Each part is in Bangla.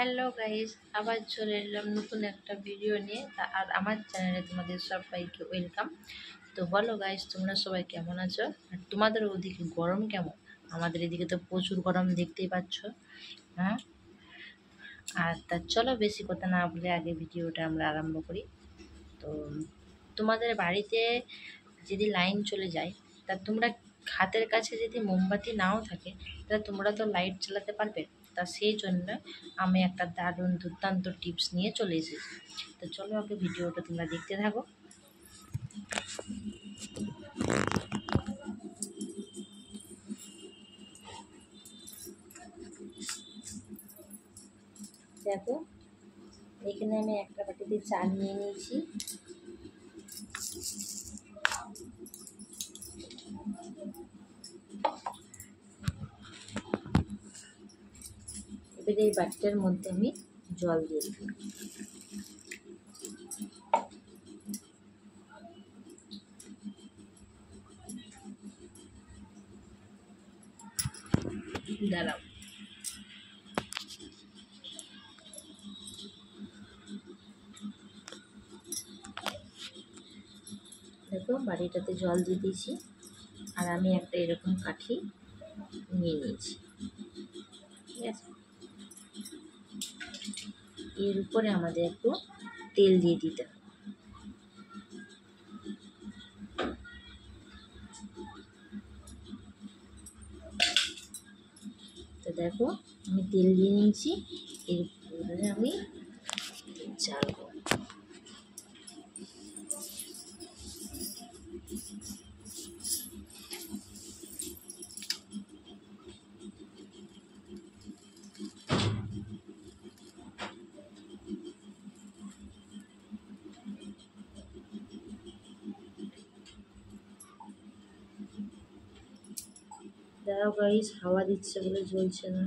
হ্যালো গাইস, আবার চলে এলাম নতুন একটা ভিডিও নিয়ে। আর আমার চ্যানেলে তোমাদের সবাইকে ওয়েলকাম। তো বলো গাইস, তোমরা সবাই কেমন আছো? আর তোমাদের ওদিকে গরম কেমন? আমাদের এদিকে তো প্রচুর গরম, দেখতেই পাচ্ছ। হ্যাঁ, আর তা চলো বেশি কথা না বলে আগে ভিডিওটা আমরা আরম্ভ করি। তো তোমাদের বাড়িতে যদি লাইন চলে যায়, তা তোমরা হাতের কাছে যদি মোমবাতি নাও থাকে, তাহলে তোমরা তো লাইট চালাতে পারবে। তা সেই জন্য আমি একটা দারুণ দুর্দান্ত টিপস নিয়ে চলে এসেছি। তো চলো আগে ভিডিওটা তোমরা দেখতে থাকো। দেখো, এখানে আমি একটা বাটিতে চা নিয়ে নিয়েছি। এবারে এই বাটিটার মধ্যে আমি জল দিয়ে দেবো। দাঁড়াও, দেখো বাটিটাতে জল দিয়ে দিয়েছি। আর আমি একটা এরকম কাঠি নিয়ে নিয়েছি, ঠিক আছে। এর উপরে আমাদের একটু তেল দিয়ে দিতে হবে। তো দেখো, আমি তেল দিয়ে নিয়েছি। এরপরে আমি চালবো। দাঁড়াও গাইস, হাওয়া দিচ্ছে বলে জ্বলছে না।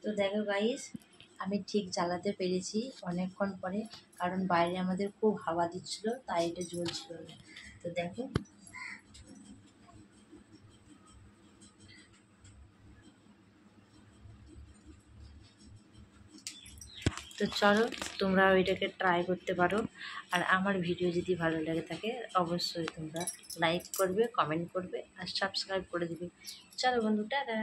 তো দেখো গাইস, আমি ঠিক জ্বালাতে পেরেছি অনেকক্ষণ পরে, কারণ বাইরে আমাদের খুব হাওয়া দিচ্ছিল, তাই এটা জ্বলছিল না। তো দেখো, তো চলো তোমরা ওইটাকে ট্রাই করতে পারো। আর আমার ভিডিও যদি ভালো লাগে থাকে, অবশ্যই তোমরা লাইক করবে, কমেন্ট করবে আর সাবস্ক্রাইব করে দিবে। চলো বন্ধু, টাটা।